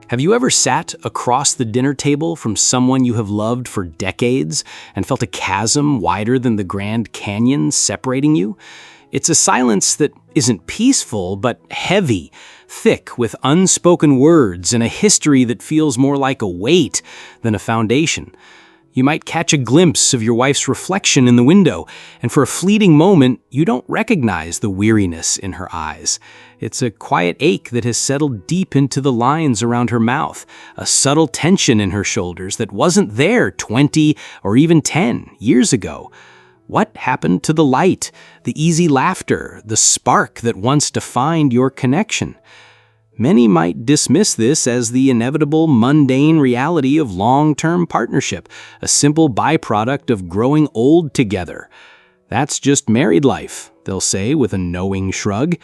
Have you ever sat across the dinner table from someone you have loved for decades and felt a chasm wider than the Grand Canyon separating you? It's a silence that isn't peaceful, but heavy, thick with unspoken words and a history that feels more like a weight than a foundation. You might catch a glimpse of your wife's reflection in the window, and for a fleeting moment, you don't recognize the weariness in her eyes. It's a quiet ache that has settled deep into the lines around her mouth, a subtle tension in her shoulders that wasn't there 20 or even 10 years ago. What happened to the light, the easy laughter, the spark that once defined your connection? Many might dismiss this as the inevitable mundane reality of long-term partnership, a simple byproduct of growing old together. That's just married life, they'll say with a knowing shrug.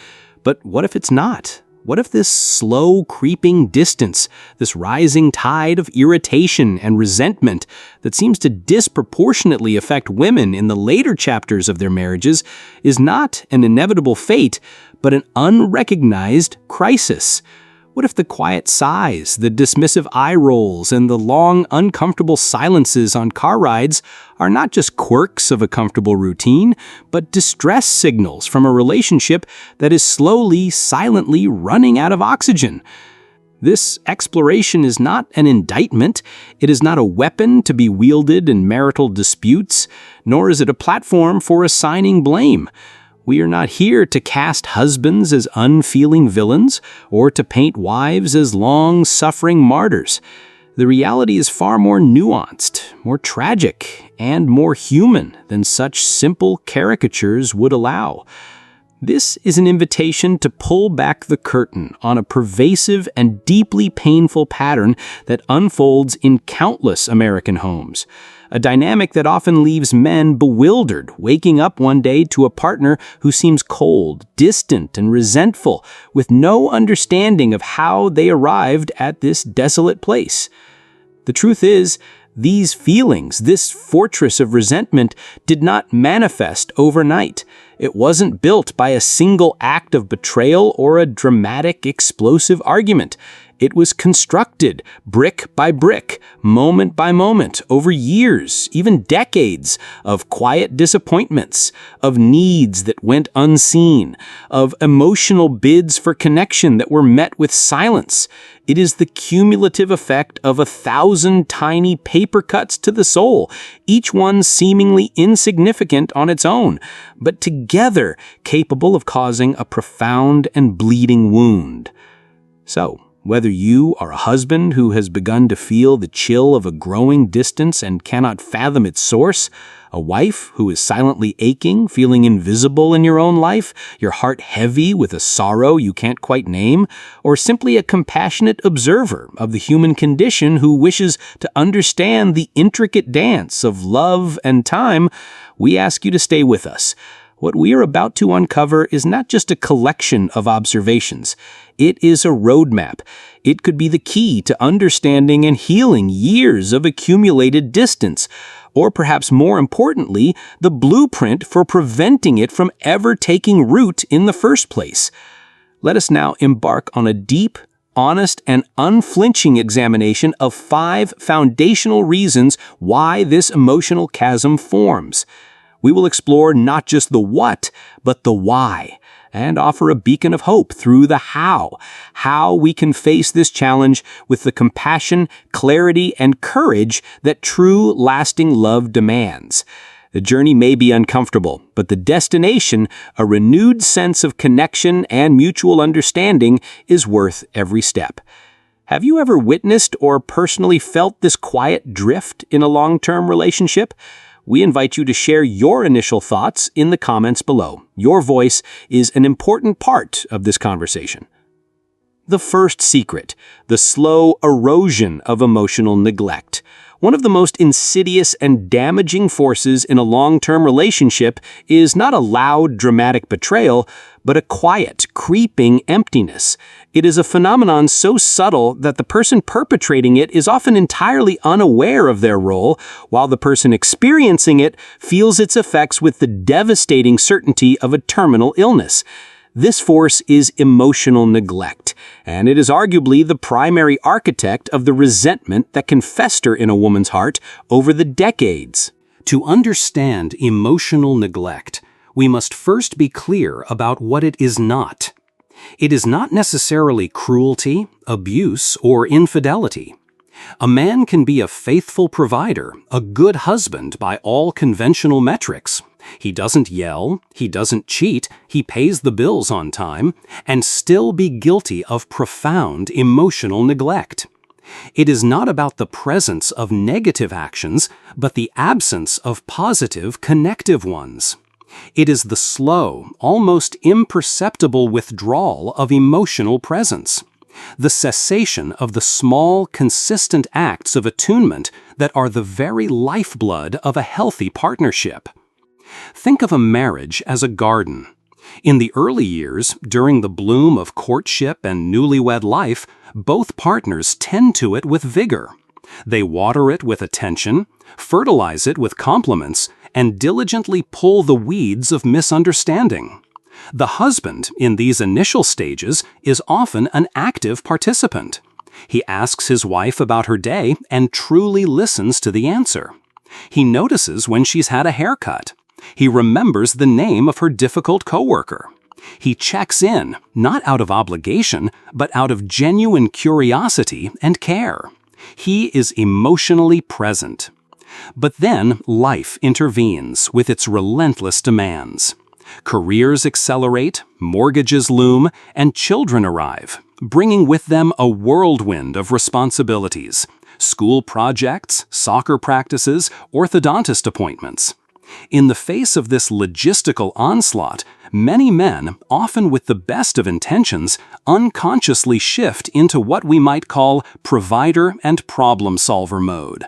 But what if it's not? What if this slow creeping distance, this rising tide of irritation and resentment that seems to disproportionately affect women in the later chapters of their marriages is not an inevitable fate, but an unrecognized crisis? What if the quiet sighs, the dismissive eye rolls, and the long, uncomfortable silences on car rides are not just quirks of a comfortable routine, but distress signals from a relationship that is slowly, silently running out of oxygen? This exploration is not an indictment. It is not a weapon to be wielded in marital disputes, nor is it a platform for assigning blame. We are not here to cast husbands as unfeeling villains or to paint wives as long-suffering martyrs. The reality is far more nuanced, more tragic, and more human than such simple caricatures would allow. This is an invitation to pull back the curtain on a pervasive and deeply painful pattern that unfolds in countless American homes. A dynamic that often leaves men bewildered, waking up one day to a partner who seems cold, distant, and resentful, with no understanding of how they arrived at this desolate place. The truth is, these feelings, this fortress of resentment, did not manifest overnight. It wasn't built by a single act of betrayal or a dramatic, explosive argument. It was constructed brick by brick, moment by moment, over years, even decades, of quiet disappointments, of needs that went unseen, of emotional bids for connection that were met with silence. It is the cumulative effect of 1,000 tiny paper cuts to the soul, each one seemingly insignificant on its own, but together capable of causing a profound and bleeding wound. So, whether you are a husband who has begun to feel the chill of a growing distance and cannot fathom its source, a wife who is silently aching, feeling invisible in your own life, your heart heavy with a sorrow you can't quite name, or simply a compassionate observer of the human condition who wishes to understand the intricate dance of love and time, we ask you to stay with us. What we are about to uncover is not just a collection of observations. It is a roadmap. It could be the key to understanding and healing years of accumulated distance, or perhaps more importantly, the blueprint for preventing it from ever taking root in the first place. Let us now embark on a deep, honest, and unflinching examination of 5 foundational reasons why this emotional chasm forms. We will explore not just the what, but the why, and offer a beacon of hope through the how we can face this challenge with the compassion, clarity, and courage that true, lasting love demands. The journey may be uncomfortable, but the destination, a renewed sense of connection and mutual understanding, is worth every step. Have you ever witnessed or personally felt this quiet drift in a long-term relationship? We invite you to share your initial thoughts in the comments below. Your voice is an important part of this conversation. The first secret, the slow erosion of emotional neglect. One of the most insidious and damaging forces in a long-term relationship is not a loud, dramatic betrayal, but a quiet, creeping emptiness. It is a phenomenon so subtle that the person perpetrating it is often entirely unaware of their role, while the person experiencing it feels its effects with the devastating certainty of a terminal illness. This force is emotional neglect, and it is arguably the primary architect of the resentment that can fester in a woman's heart over the decades. To understand emotional neglect, we must first be clear about what it is not. It is not necessarily cruelty, abuse, or infidelity. A man can be a faithful provider, a good husband by all conventional metrics. He doesn't yell, he doesn't cheat, he pays the bills on time, and still be guilty of profound emotional neglect. It is not about the presence of negative actions, but the absence of positive, connective ones. It is the slow, almost imperceptible withdrawal of emotional presence, the cessation of the small, consistent acts of attunement that are the very lifeblood of a healthy partnership. Think of a marriage as a garden. In the early years, during the bloom of courtship and newlywed life, both partners tend to it with vigor. They water it with attention, fertilize it with compliments, and diligently pull the weeds of misunderstanding. The husband, in these initial stages, is often an active participant. He asks his wife about her day and truly listens to the answer. He notices when she's had a haircut. He remembers the name of her difficult coworker. He checks in, not out of obligation, but out of genuine curiosity and care. He is emotionally present. But then life intervenes with its relentless demands. Careers accelerate, mortgages loom, and children arrive, bringing with them a whirlwind of responsibilities: school projects, soccer practices, orthodontist appointments. In the face of this logistical onslaught, many men, often with the best of intentions, unconsciously shift into what we might call provider and problem solver mode.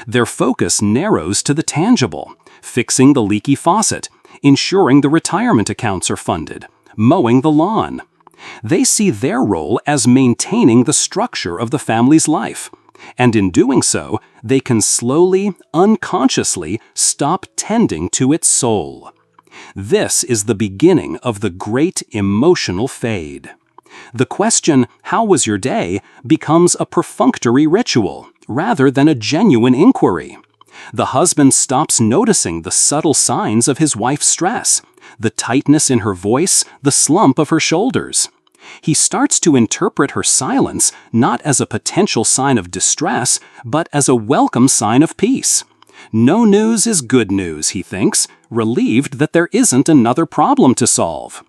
Their focus narrows to the tangible, fixing the leaky faucet, ensuring the retirement accounts are funded, mowing the lawn. They see their role as maintaining the structure of the family's life, and in doing so, they can slowly, unconsciously stop tending to its soul. This is the beginning of the great emotional fade. The question, "How was your day?" becomes a perfunctory ritual, rather than a genuine inquiry. The husband stops noticing the subtle signs of his wife's stress, the tightness in her voice, the slump of her shoulders. He starts to interpret her silence not as a potential sign of distress, but as a welcome sign of peace. No news is good news, he thinks, relieved that there isn't another problem to solve.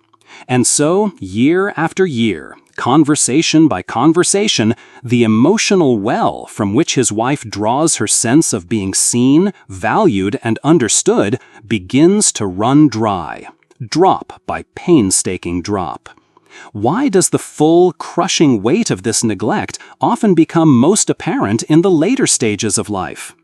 And so, year after year, conversation by conversation, the emotional well from which his wife draws her sense of being seen, valued, and understood begins to run dry, drop by painstaking drop. Why does the full, crushing weight of this neglect often become most apparent in the later stages of life?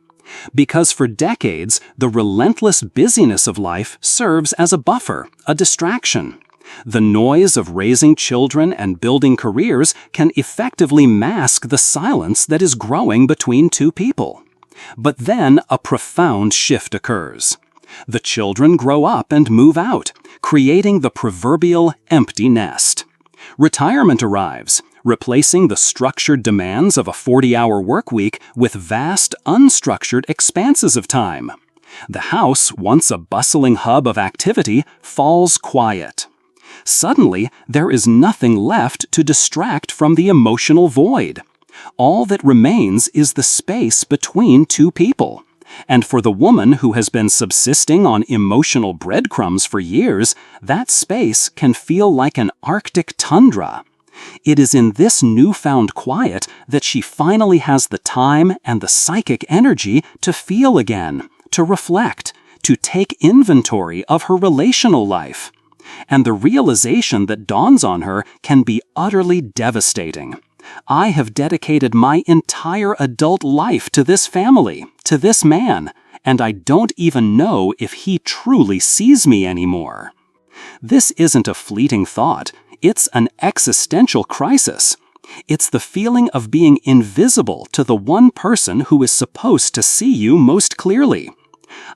Because for decades, the relentless busyness of life serves as a buffer, a distraction. The noise of raising children and building careers can effectively mask the silence that is growing between two people. But then a profound shift occurs. The children grow up and move out, creating the proverbial empty nest. Retirement arrives, replacing the structured demands of a 40-hour workweek with vast, unstructured expanses of time. The house, once a bustling hub of activity, falls quiet. Suddenly, there is nothing left to distract from the emotional void. All that remains is the space between two people. And for the woman who has been subsisting on emotional breadcrumbs for years, that space can feel like an Arctic tundra. It is in this newfound quiet that she finally has the time and the psychic energy to feel again, to reflect, to take inventory of her relational life. And the realization that dawns on her can be utterly devastating. I have dedicated my entire adult life to this family, to this man, and I don't even know if he truly sees me anymore. This isn't a fleeting thought, it's an existential crisis. It's the feeling of being invisible to the one person who is supposed to see you most clearly.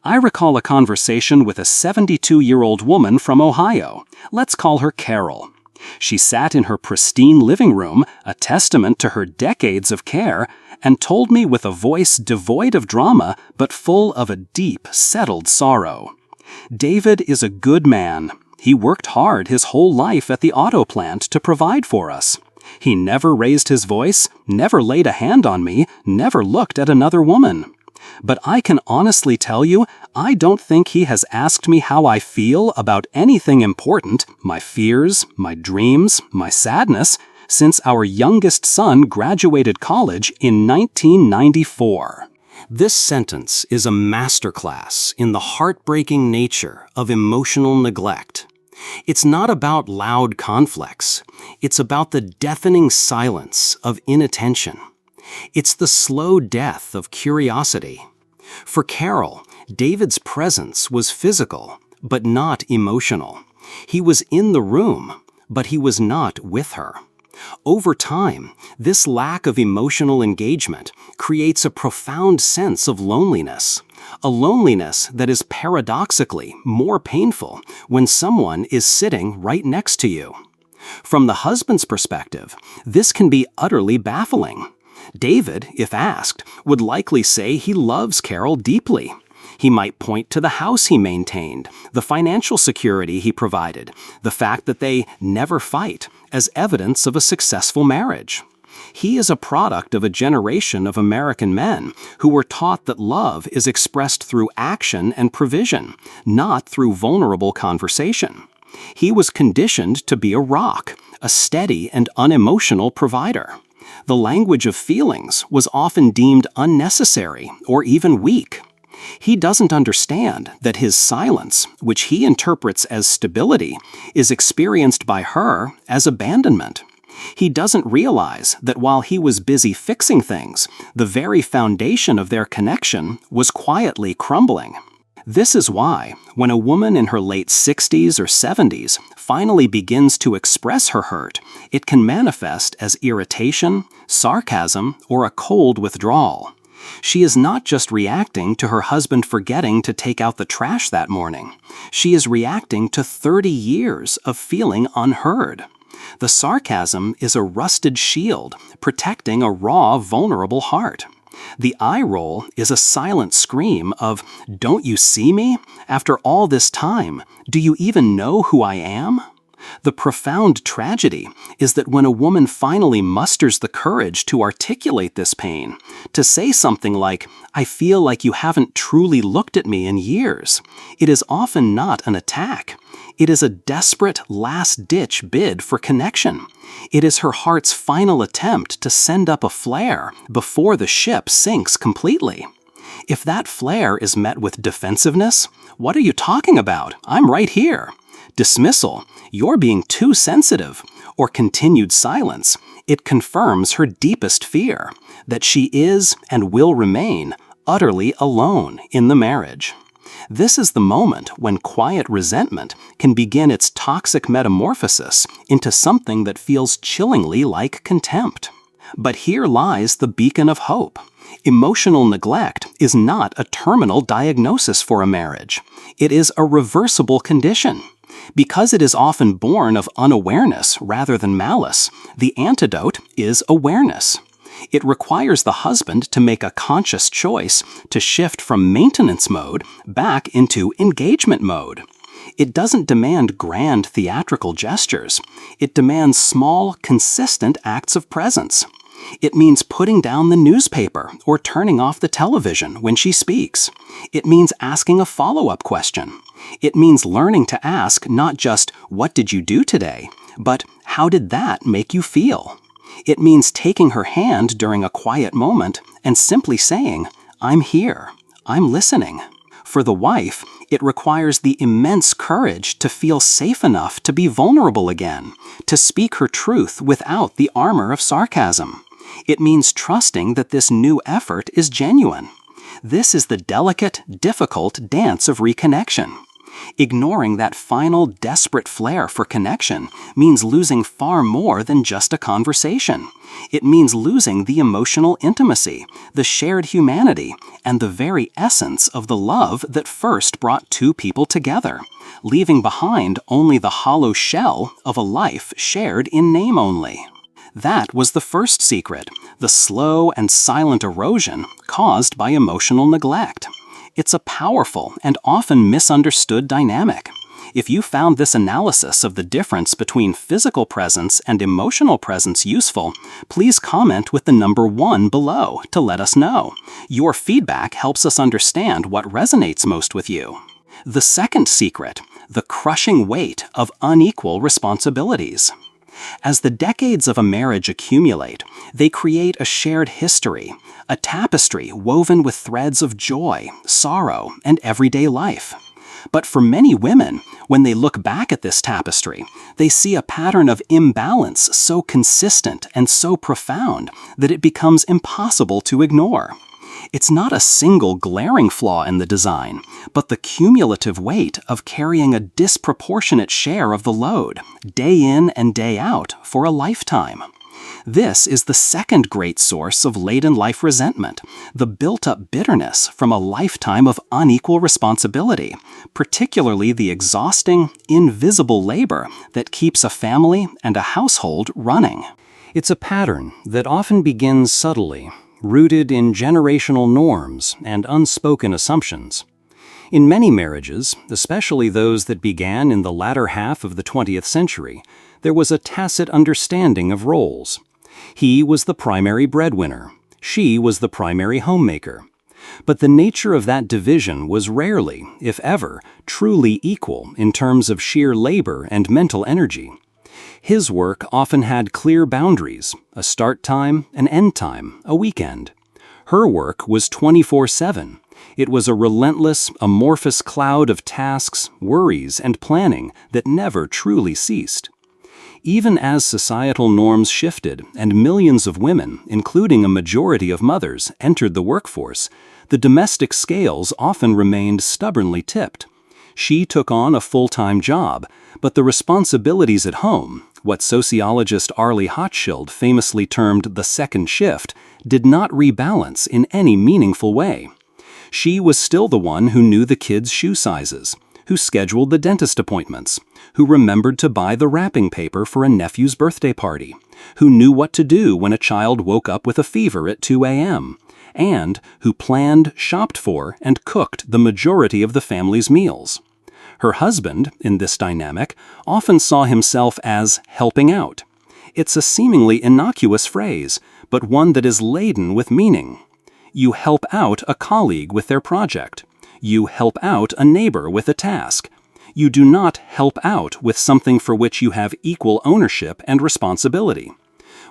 I recall a conversation with a 72-year-old woman from Ohio. Let's call her Carol. She sat in her pristine living room, a testament to her decades of care, and told me with a voice devoid of drama but full of a deep, settled sorrow. "David is a good man. He worked hard his whole life at the auto plant to provide for us. He never raised his voice, never laid a hand on me, never looked at another woman. But I can honestly tell you, I don't think he has asked me how I feel about anything important, my fears, my dreams, my sadness, since our youngest son graduated college in 1994. This sentence is a masterclass in the heartbreaking nature of emotional neglect. It's not about loud conflicts. It's about the deafening silence of inattention. It's the slow death of curiosity. For Carol, David's presence was physical, but not emotional. He was in the room, but he was not with her. Over time, this lack of emotional engagement creates a profound sense of loneliness, a loneliness that is paradoxically more painful when someone is sitting right next to you. From the husband's perspective, this can be utterly baffling. David, if asked, would likely say he loves Carol deeply. He might point to the house he maintained, the financial security he provided, the fact that they never fight, as evidence of a successful marriage. He is a product of a generation of American men who were taught that love is expressed through action and provision, not through vulnerable conversation. He was conditioned to be a rock, a steady and unemotional provider. The language of feelings was often deemed unnecessary or even weak. He doesn't understand that his silence, which he interprets as stability, is experienced by her as abandonment. He doesn't realize that while he was busy fixing things, the very foundation of their connection was quietly crumbling. This is why, when a woman in her late 60s or 70s finally begins to express her hurt, it can manifest as irritation, sarcasm, or a cold withdrawal. She is not just reacting to her husband forgetting to take out the trash that morning. She is reacting to 30 years of feeling unheard. The sarcasm is a rusted shield protecting a raw, vulnerable heart. The eye roll is a silent scream of, "Don't you see me? After all this time, do you even know who I am?" The profound tragedy is that when a woman finally musters the courage to articulate this pain, to say something like, "I feel like you haven't truly looked at me in years," it is often not an attack. It is a desperate, last-ditch bid for connection. It is her heart's final attempt to send up a flare before the ship sinks completely. If that flare is met with defensiveness, "What are you talking about? I'm right here," dismissal, "You're being too sensitive," or continued silence, it confirms her deepest fear, that she is and will remain utterly alone in the marriage. This is the moment when quiet resentment can begin its toxic metamorphosis into something that feels chillingly like contempt. But here lies the beacon of hope. Emotional neglect is not a terminal diagnosis for a marriage. It is a reversible condition. Because it is often born of unawareness rather than malice, the antidote is awareness. It requires the husband to make a conscious choice to shift from maintenance mode back into engagement mode. It doesn't demand grand theatrical gestures. It demands small, consistent acts of presence. It means putting down the newspaper or turning off the television when she speaks. It means asking a follow-up question. It means learning to ask not just, "What did you do today?" but "How did that make you feel?" It means taking her hand during a quiet moment and simply saying, "I'm here. I'm listening." For the wife, it requires the immense courage to feel safe enough to be vulnerable again, to speak her truth without the armor of sarcasm. It means trusting that this new effort is genuine. This is the delicate, difficult dance of reconnection. Ignoring that final desperate flare for connection means losing far more than just a conversation. It means losing the emotional intimacy, the shared humanity, and the very essence of the love that first brought two people together, leaving behind only the hollow shell of a life shared in name only. That was the first secret, the slow and silent erosion caused by emotional neglect. It's a powerful and often misunderstood dynamic. If you found this analysis of the difference between physical presence and emotional presence useful, please comment with the number 1 below to let us know. Your feedback helps us understand what resonates most with you. The second secret, the crushing weight of unequal responsibilities. As the decades of a marriage accumulate, they create a shared history, a tapestry woven with threads of joy, sorrow, and everyday life. But for many women, when they look back at this tapestry, they see a pattern of imbalance so consistent and so profound that it becomes impossible to ignore. It's not a single glaring flaw in the design, but the cumulative weight of carrying a disproportionate share of the load, day in and day out, for a lifetime. This is the second great source of late-in-life resentment, the built-up bitterness from a lifetime of unequal responsibility, particularly the exhausting, invisible labor that keeps a family and a household running. It's a pattern that often begins subtly, rooted in generational norms and unspoken assumptions. In many marriages, especially those that began in the latter half of the 20th century, there was a tacit understanding of roles. He was the primary breadwinner. She was the primary homemaker. But the nature of that division was rarely, if ever, truly equal in terms of sheer labor and mental energy. His work often had clear boundaries, a start time, an end time, a weekend. Her work was 24/7. It was a relentless, amorphous cloud of tasks, worries, and planning that never truly ceased. Even as societal norms shifted and millions of women, including a majority of mothers, entered the workforce, the domestic scales often remained stubbornly tipped. She took on a full-time job, but the responsibilities at home, what sociologist Arlie Hochschild famously termed the second shift, did not rebalance in any meaningful way. She was still the one who knew the kids' shoe sizes, who scheduled the dentist appointments, who remembered to buy the wrapping paper for a nephew's birthday party, who knew what to do when a child woke up with a fever at 2 a.m., and who planned, shopped for, and cooked the majority of the family's meals. Her husband, in this dynamic, often saw himself as helping out. It's a seemingly innocuous phrase, but one that is laden with meaning. You help out a colleague with their project. You help out a neighbor with a task. You do not help out with something for which you have equal ownership and responsibility.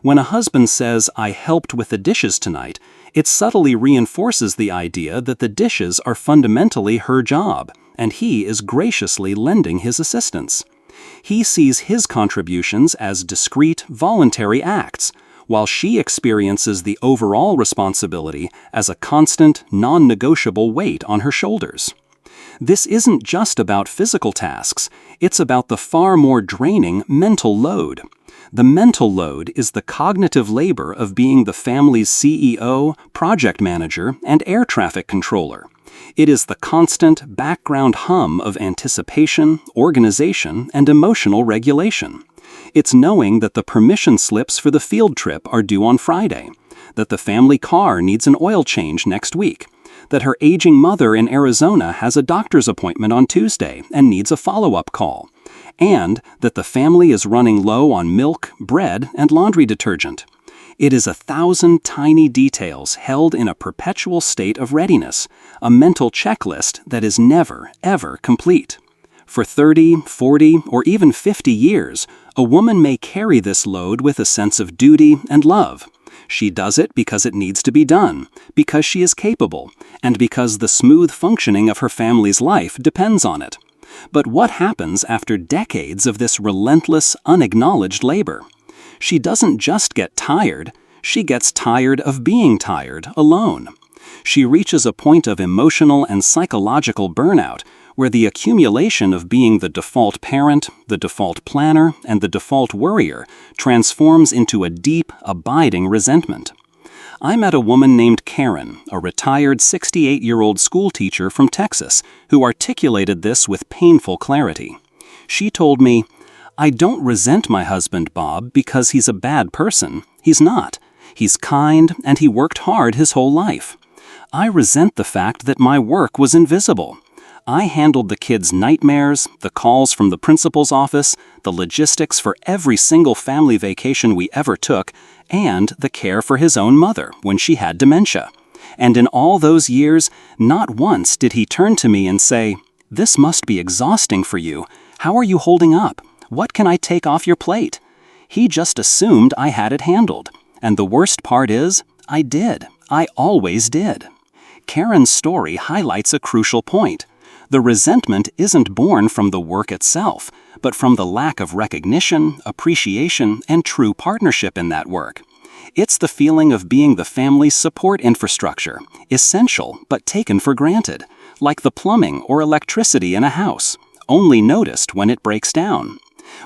When a husband says, "I helped with the dishes tonight," it subtly reinforces the idea that the dishes are fundamentally her job, and he is graciously lending his assistance. He sees his contributions as discrete, voluntary acts, while she experiences the overall responsibility as a constant, non-negotiable weight on her shoulders. This isn't just about physical tasks, it's about the far more draining mental load. The mental load is the cognitive labor of being the family's CEO, project manager, and air traffic controller. It is the constant background hum of anticipation, organization, and emotional regulation. It's knowing that the permission slips for the field trip are due on Friday, that the family car needs an oil change next week, that her aging mother in Arizona has a doctor's appointment on Tuesday and needs a follow-up call, and that the family is running low on milk, bread, and laundry detergent. It is 1,000 tiny details held in a perpetual state of readiness, a mental checklist that is never, ever complete. For 30, 40, or even 50 years, a woman may carry this load with a sense of duty and love. She does it because it needs to be done, because she is capable, and because the smooth functioning of her family's life depends on it. But what happens after decades of this relentless, unacknowledged labor? She doesn't just get tired, she gets tired of being tired alone. She reaches a point of emotional and psychological burnout where the accumulation of being the default parent, the default planner, and the default worrier transforms into a deep, abiding resentment. I met a woman named Karen, a retired 68-year-old schoolteacher from Texas, who articulated this with painful clarity. She told me, "I don't resent my husband, Bob, because he's a bad person. He's not. He's kind, and he worked hard his whole life. I resent the fact that my work was invisible. I handled the kids' nightmares, the calls from the principal's office, the logistics for every single family vacation we ever took, and the care for his own mother when she had dementia. And in all those years, not once did he turn to me and say, 'This must be exhausting for you. How are you holding up? What can I take off your plate?' He just assumed I had it handled. And the worst part is, I did. I always did." Karen's story highlights a crucial point. The resentment isn't born from the work itself, but from the lack of recognition, appreciation, and true partnership in that work. It's the feeling of being the family's support infrastructure, essential but taken for granted, like the plumbing or electricity in a house, only noticed when it breaks down.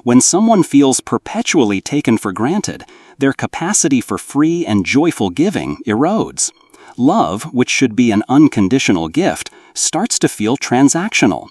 When someone feels perpetually taken for granted, their capacity for free and joyful giving erodes. Love, which should be an unconditional gift, starts to feel transactional.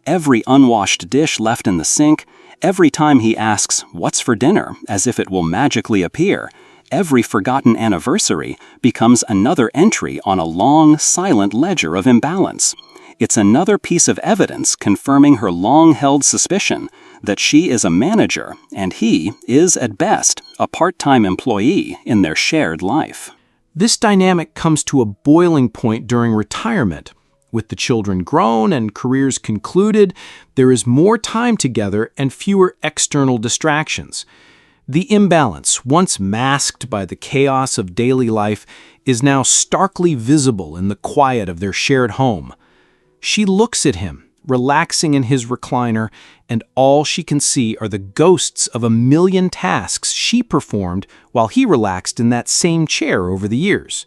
Every unwashed dish left in the sink, every time he asks, "What's for dinner?" as if it will magically appear, every forgotten anniversary becomes another entry on a long, silent ledger of imbalance. It's another piece of evidence confirming her long-held suspicion that she is a manager and he is, at best, a part-time employee in their shared life. This dynamic comes to a boiling point during retirement. With the children grown and careers concluded, there is more time together and fewer external distractions. The imbalance, once masked by the chaos of daily life, is now starkly visible in the quiet of their shared home. She looks at him, relaxing in his recliner, and all she can see are the ghosts of a million tasks she performed while he relaxed in that same chair over the years.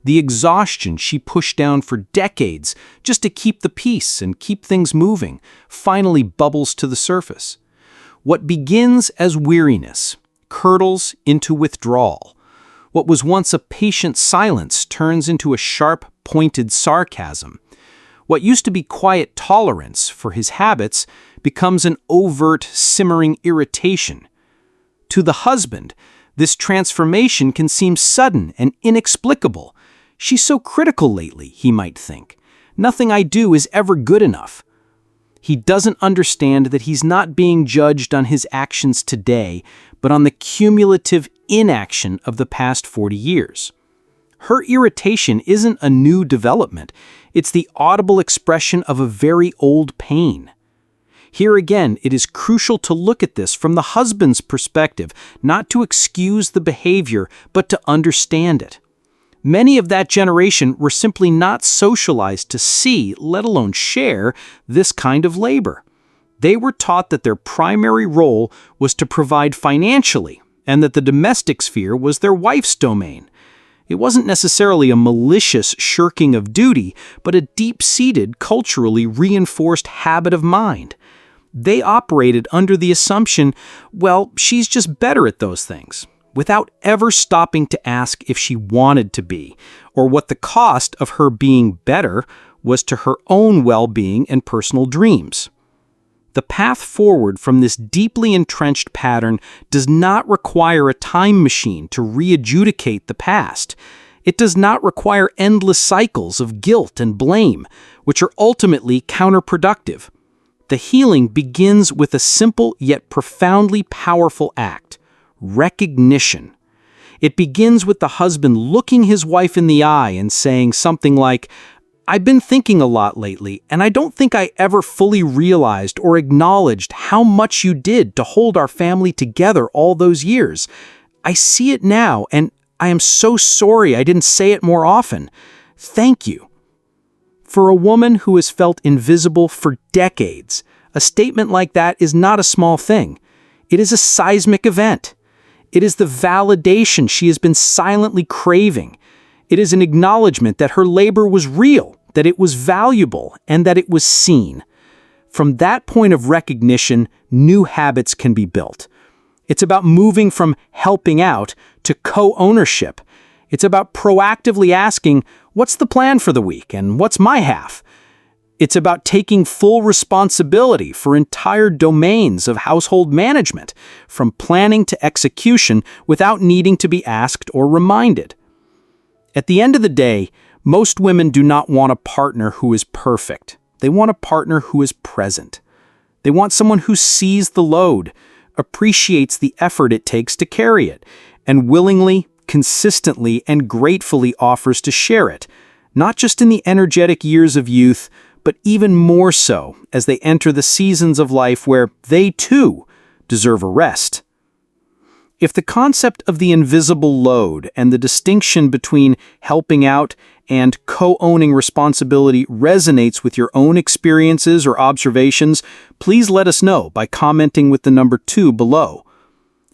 The exhaustion she pushed down for decades just to keep the peace and keep things moving finally bubbles to the surface. What begins as weariness curdles into withdrawal. What was once a patient silence turns into a sharp, pointed sarcasm. What used to be quiet tolerance for his habits becomes an overt, simmering irritation. To the husband, this transformation can seem sudden and inexplicable. "She's so critical lately," he might think. "Nothing I do is ever good enough." He doesn't understand that he's not being judged on his actions today, but on the cumulative inaction of the past 40 years. Her irritation isn't a new development. It's the audible expression of a very old pain. Here again, it is crucial to look at this from the husband's perspective, not to excuse the behavior, but to understand it. Many of that generation were simply not socialized to see, let alone share, this kind of labor. They were taught that their primary role was to provide financially, and that the domestic sphere was their wife's domain. It wasn't necessarily a malicious shirking of duty, but a deep-seated, culturally reinforced habit of mind. They operated under the assumption, well, she's just better at those things, without ever stopping to ask if she wanted to be, or what the cost of her being better was to her own well-being and personal dreams. The path forward from this deeply entrenched pattern does not require a time machine to re-adjudicate the past. It does not require endless cycles of guilt and blame, which are ultimately counterproductive. The healing begins with a simple yet profoundly powerful act: recognition. It begins with the husband looking his wife in the eye and saying something like, "I've been thinking a lot lately, and I don't think I ever fully realized or acknowledged how much you did to hold our family together all those years. I see it now, and I am so sorry I didn't say it more often. Thank you." For a woman who has felt invisible for decades, a statement like that is not a small thing. It is a seismic event. It is the validation she has been silently craving. It is an acknowledgement that her labor was real, that it was valuable, and that it was seen. From that point of recognition, new habits can be built. It's about moving from helping out to co-ownership. It's about proactively asking, what's the plan for the week and what's my half? It's about taking full responsibility for entire domains of household management, from planning to execution, without needing to be asked or reminded. At the end of the day, most women do not want a partner who is perfect. They want a partner who is present. They want someone who sees the load, appreciates the effort it takes to carry it, and willingly, consistently, and gratefully offers to share it, not just in the energetic years of youth, but even more so as they enter the seasons of life where they, too, deserve a rest. If the concept of the invisible load and the distinction between helping out and co-owning responsibility resonates with your own experiences or observations, please let us know by commenting with the number 2 below.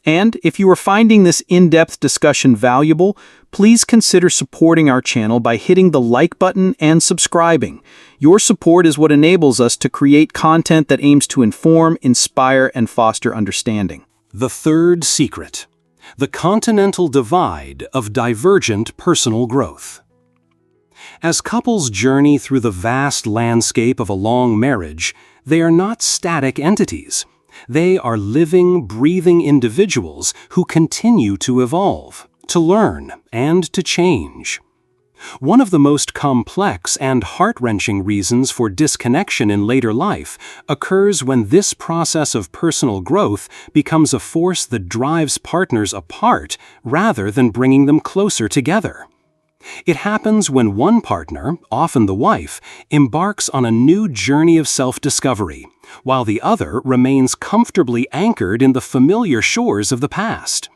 And if you are finding this in-depth discussion valuable, please consider supporting our channel by hitting the like button and subscribing. Your support is what enables us to create content that aims to inform, inspire, and foster understanding. The third secret: the continental divide of divergent personal growth. As couples journey through the vast landscape of a long marriage, they are not static entities. They are living, breathing individuals who continue to evolve, to learn, and to change. One of the most complex and heart-wrenching reasons for disconnection in later life occurs when this process of personal growth becomes a force that drives partners apart rather than bringing them closer together. It happens when one partner, often the wife, embarks on a new journey of self-discovery, while the other remains comfortably anchored in the familiar shores of the past.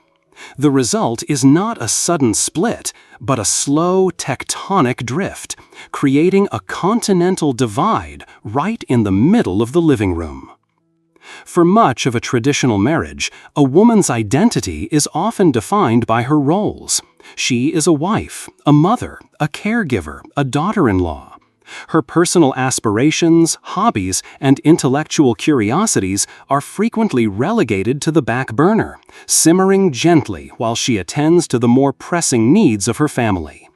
The result is not a sudden split, but a slow tectonic drift, creating a continental divide right in the middle of the living room. For much of a traditional marriage, a woman's identity is often defined by her roles. She is a wife, a mother, a caregiver, a daughter-in-law. Her personal aspirations, hobbies, and intellectual curiosities are frequently relegated to the back burner, simmering gently while she attends to the more pressing needs of her family.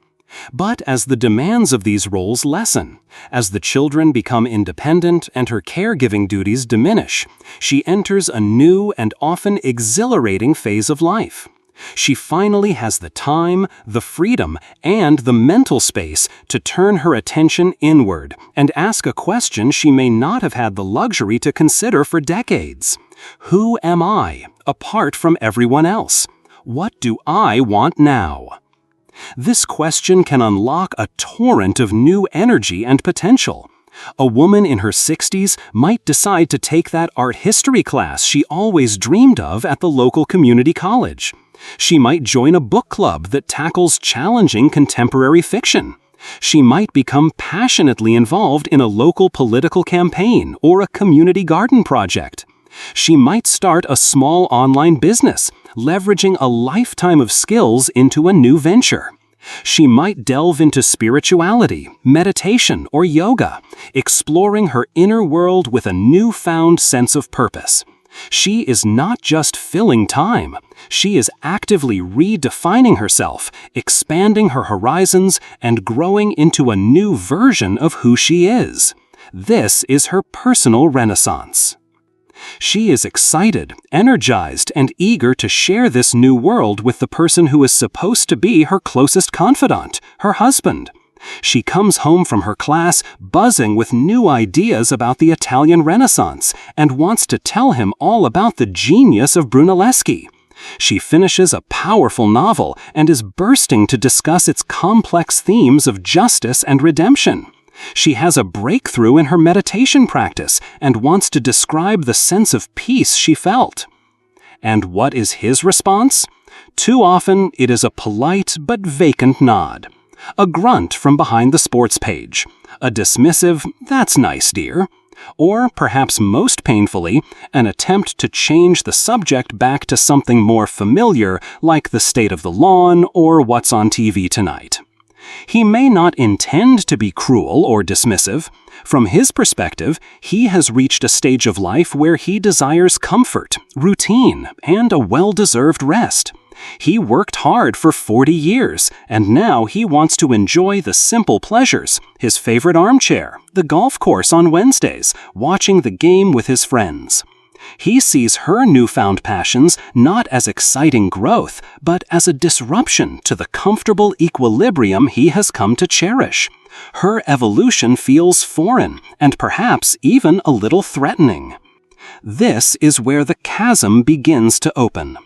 But as the demands of these roles lessen, as the children become independent and her caregiving duties diminish, she enters a new and often exhilarating phase of life. She finally has the time, the freedom, and the mental space to turn her attention inward and ask a question she may not have had the luxury to consider for decades. Who am I, apart from everyone else? What do I want now? This question can unlock a torrent of new energy and potential. A woman in her 60s might decide to take that art history class she always dreamed of at the local community college. She might join a book club that tackles challenging contemporary fiction. She might become passionately involved in a local political campaign or a community garden project. She might start a small online business, leveraging a lifetime of skills into a new venture. She might delve into spirituality, meditation, or yoga, exploring her inner world with a newfound sense of purpose. She is not just filling time. She is actively redefining herself, expanding her horizons, and growing into a new version of who she is. This is her personal renaissance. She is excited, energized, and eager to share this new world with the person who is supposed to be her closest confidant, her husband. She comes home from her class buzzing with new ideas about the Italian Renaissance and wants to tell him all about the genius of Brunelleschi. She finishes a powerful novel and is bursting to discuss its complex themes of justice and redemption. She has a breakthrough in her meditation practice and wants to describe the sense of peace she felt. And what is his response? Too often, it is a polite but vacant nod. A grunt from behind the sports page. A dismissive, "That's nice, dear." Or, perhaps most painfully, an attempt to change the subject back to something more familiar, like the state of the lawn or what's on TV tonight. He may not intend to be cruel or dismissive. From his perspective, he has reached a stage of life where he desires comfort, routine, and a well-deserved rest. He worked hard for 40 years, and now he wants to enjoy the simple pleasures, his favorite armchair, the golf course on Wednesdays, watching the game with his friends. He sees her newfound passions not as exciting growth, but as a disruption to the comfortable equilibrium he has come to cherish. Her evolution feels foreign, and perhaps even a little threatening. This is where the chasm begins to open.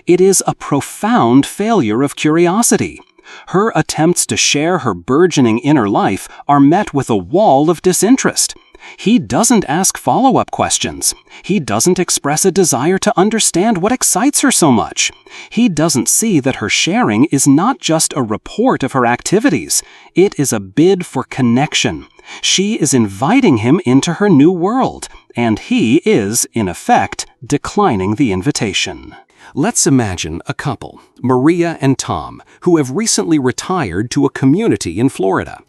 It is a profound failure of curiosity. Her attempts to share her burgeoning inner life are met with a wall of disinterest. He doesn't ask follow-up questions. He doesn't express a desire to understand what excites her so much. He doesn't see that her sharing is not just a report of her activities. It is a bid for connection. She is inviting him into her new world, and he is, in effect, declining the invitation. Let's imagine a couple, Maria and Tom, who have recently retired to a community in Florida.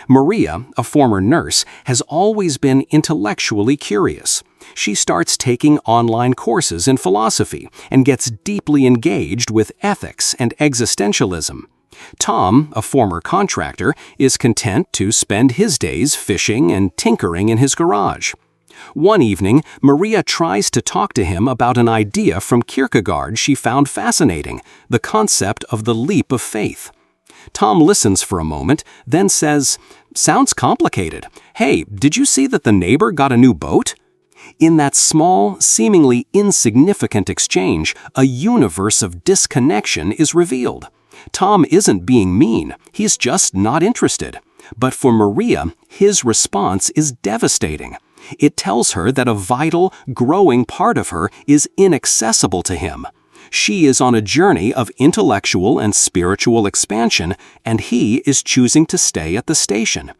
Maria, a former nurse, has always been intellectually curious. She starts taking online courses in philosophy and gets deeply engaged with ethics and existentialism. Tom, a former contractor, is content to spend his days fishing and tinkering in his garage. One evening, Maria tries to talk to him about an idea from Kierkegaard she found fascinating, the concept of the leap of faith. Tom listens for a moment, then says, "Sounds complicated. Hey, did you see that the neighbor got a new boat?" In that small, seemingly insignificant exchange, a universe of disconnection is revealed. Tom isn't being mean, he's just not interested. But for Maria, his response is devastating. It tells her that a vital, growing part of her is inaccessible to him. She is on a journey of intellectual and spiritual expansion, and he is choosing to stay at the station.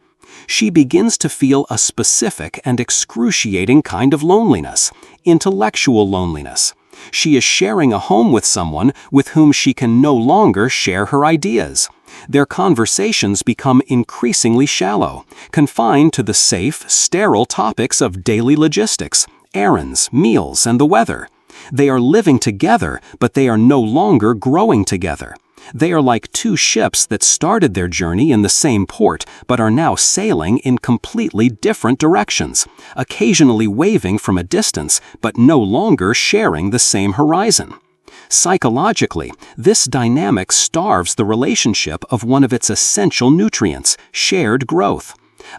She begins to feel a specific and excruciating kind of loneliness, intellectual loneliness. She is sharing a home with someone with whom she can no longer share her ideas. Their conversations become increasingly shallow, confined to the safe, sterile topics of daily logistics, errands, meals, and the weather. They are living together, but they are no longer growing together. They are like two ships that started their journey in the same port, but are now sailing in completely different directions, occasionally waving from a distance, but no longer sharing the same horizon. Psychologically, this dynamic starves the relationship of one of its essential nutrients, shared growth.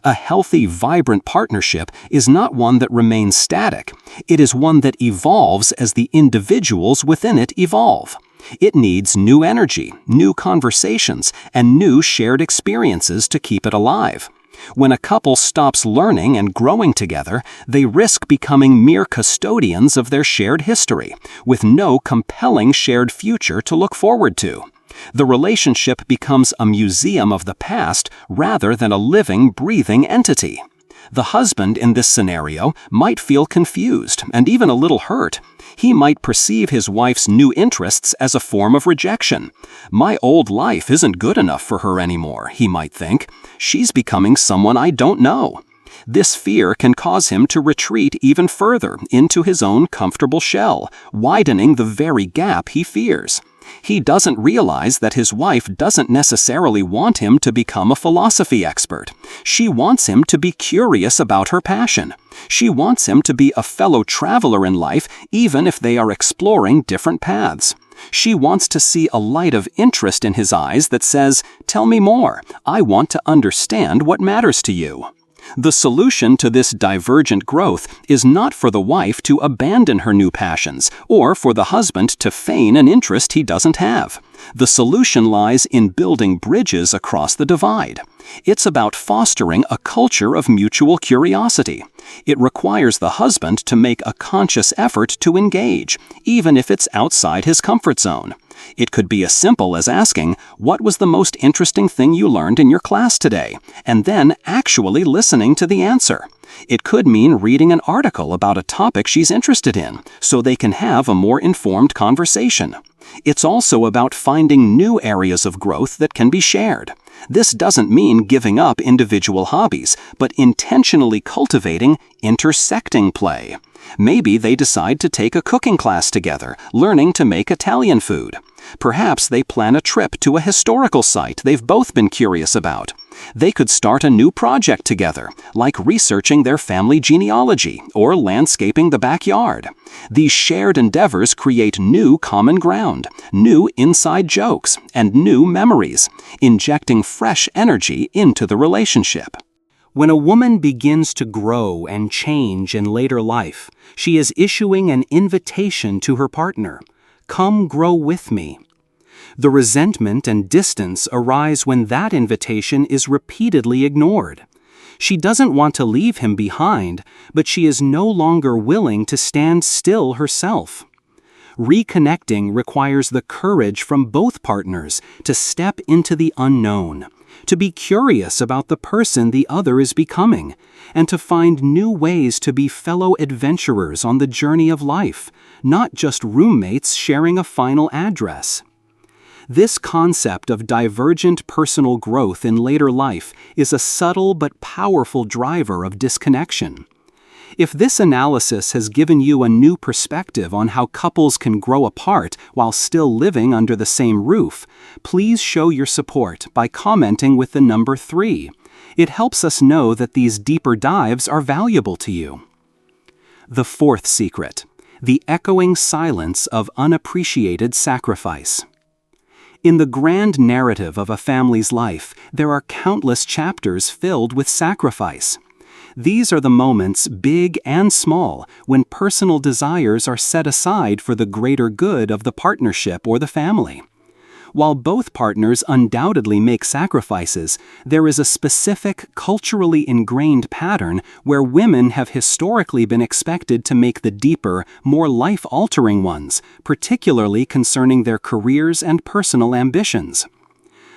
A healthy, vibrant partnership is not one that remains static. It is one that evolves as the individuals within it evolve. It needs new energy, new conversations, and new shared experiences to keep it alive. When a couple stops learning and growing together, they risk becoming mere custodians of their shared history, with no compelling shared future to look forward to. The relationship becomes a museum of the past rather than a living, breathing entity. The husband in this scenario might feel confused and even a little hurt. He might perceive his wife's new interests as a form of rejection. "My old life isn't good enough for her anymore," he might think. "She's becoming someone I don't know." This fear can cause him to retreat even further into his own comfortable shell, widening the very gap he fears. He doesn't realize that his wife doesn't necessarily want him to become a philosophy expert. She wants him to be curious about her passion. She wants him to be a fellow traveler in life, even if they are exploring different paths. She wants to see a light of interest in his eyes that says, "Tell me more. I want to understand what matters to you." The solution to this divergent growth is not for the wife to abandon her new passions or for the husband to feign an interest he doesn't have. The solution lies in building bridges across the divide. It's about fostering a culture of mutual curiosity. It requires the husband to make a conscious effort to engage, even if it's outside his comfort zone. It could be as simple as asking, "What was the most interesting thing you learned in your class today?" and then actually listening to the answer. It could mean reading an article about a topic she's interested in, so they can have a more informed conversation. It's also about finding new areas of growth that can be shared. This doesn't mean giving up individual hobbies, but intentionally cultivating intersecting play. Maybe they decide to take a cooking class together, learning to make Italian food. Perhaps they plan a trip to a historical site they've both been curious about. They could start a new project together, like researching their family genealogy or landscaping the backyard. These shared endeavors create new common ground, new inside jokes, and new memories, injecting fresh energy into the relationship. When a woman begins to grow and change in later life, she is issuing an invitation to her partner. Come grow with me. The resentment and distance arise when that invitation is repeatedly ignored. She doesn't want to leave him behind, but she is no longer willing to stand still herself. Reconnecting requires the courage from both partners to step into the unknown, to be curious about the person the other is becoming, and to find new ways to be fellow adventurers on the journey of life, not just roommates sharing a final address. This concept of divergent personal growth in later life is a subtle but powerful driver of disconnection. If this analysis has given you a new perspective on how couples can grow apart while still living under the same roof, please show your support by commenting with the number 3. It helps us know that these deeper dives are valuable to you. The fourth secret: the echoing silence of unappreciated sacrifice. In the grand narrative of a family's life, there are countless chapters filled with sacrifice. These are the moments, big and small, when personal desires are set aside for the greater good of the partnership or the family. While both partners undoubtedly make sacrifices, there is a specific, culturally ingrained pattern where women have historically been expected to make the deeper, more life-altering ones, particularly concerning their careers and personal ambitions.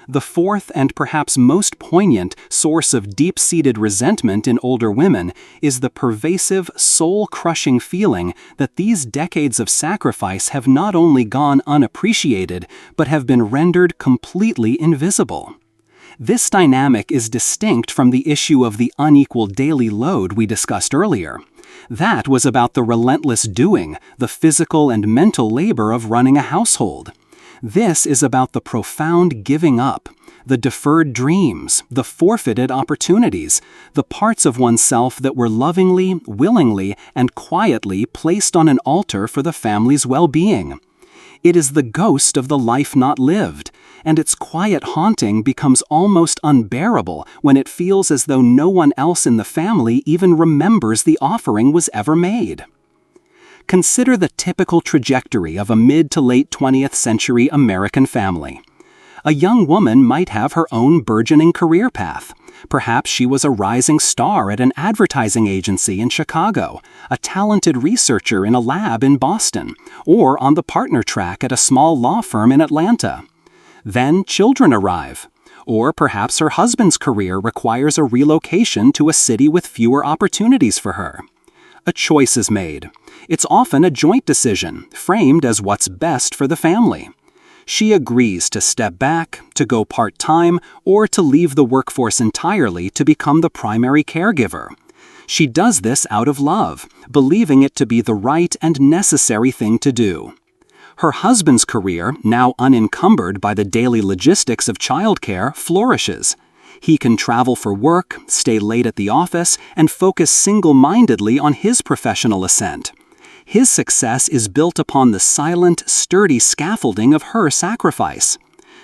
The fourth and perhaps most poignant source of deep-seated resentment in older women is the pervasive, soul-crushing feeling that these decades of sacrifice have not only gone unappreciated, but have been rendered completely invisible. This dynamic is distinct from the issue of the unequal daily load we discussed earlier. That was about the relentless doing, the physical and mental labor of running a household. This is about the profound giving up, the deferred dreams, the forfeited opportunities, the parts of oneself that were lovingly, willingly, and quietly placed on an altar for the family's well-being. It is the ghost of the life not lived, and its quiet haunting becomes almost unbearable when it feels as though no one else in the family even remembers the offering was ever made. Consider the typical trajectory of a mid to late 20th century American family. A young woman might have her own burgeoning career path. Perhaps she was a rising star at an advertising agency in Chicago, a talented researcher in a lab in Boston, or on the partner track at a small law firm in Atlanta. Then children arrive. Or perhaps her husband's career requires a relocation to a city with fewer opportunities for her. A choice is made. It's often a joint decision, framed as what's best for the family. She agrees to step back, to go part-time, or to leave the workforce entirely to become the primary caregiver. She does this out of love, believing it to be the right and necessary thing to do. Her husband's career, now unencumbered by the daily logistics of childcare, flourishes. He can travel for work, stay late at the office, and focus single-mindedly on his professional ascent. His success is built upon the silent, sturdy scaffolding of her sacrifice.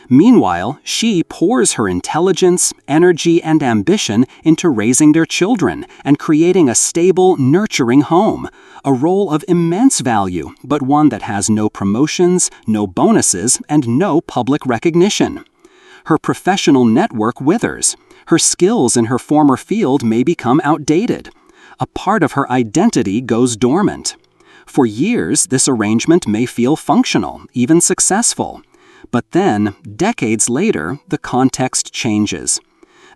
Meanwhile, she pours her intelligence, energy, and ambition into raising their children and creating a stable, nurturing home, a role of immense value, but one that has no promotions, no bonuses, and no public recognition. Her professional network withers. Her skills in her former field may become outdated. A part of her identity goes dormant. For years, this arrangement may feel functional, even successful. But then, decades later, the context changes.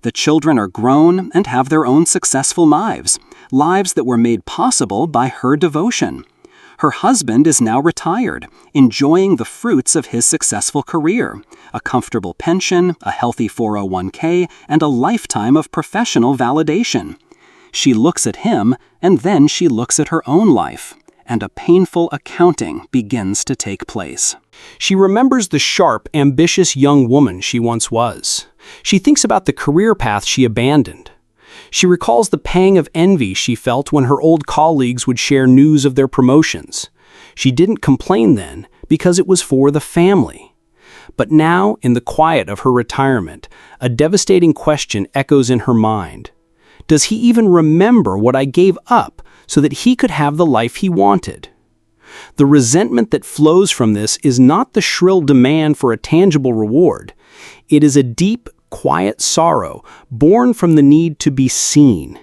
The children are grown and have their own successful lives that were made possible by her devotion. Her husband is now retired, enjoying the fruits of his successful career, a comfortable pension, a healthy 401k, and a lifetime of professional validation. She looks at him, and then she looks at her own life, and a painful accounting begins to take place. She remembers the sharp, ambitious young woman she once was. She thinks about the career path she abandoned. She recalls the pang of envy she felt when her old colleagues would share news of their promotions. She didn't complain then because it was for the family. But now, in the quiet of her retirement, a devastating question echoes in her mind. Does he even remember what I gave up so that he could have the life he wanted? The resentment that flows from this is not the shrill demand for a tangible reward. It is a deep, quiet sorrow born from the need to be seen.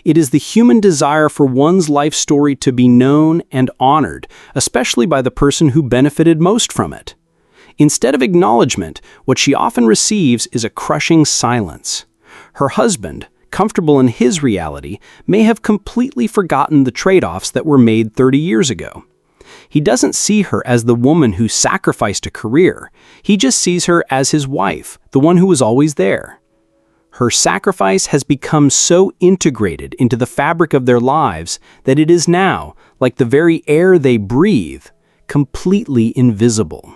It is the human desire for one's life story to be known and honored, especially by the person who benefited most from it. Instead of acknowledgement, what she often receives is a crushing silence. Her husband, comfortable in his reality, may have completely forgotten the trade-offs that were made 30 years ago. He doesn't see her as the woman who sacrificed a career. He just sees her as his wife, the one who was always there. Her sacrifice has become so integrated into the fabric of their lives that it is now, like the very air they breathe, completely invisible.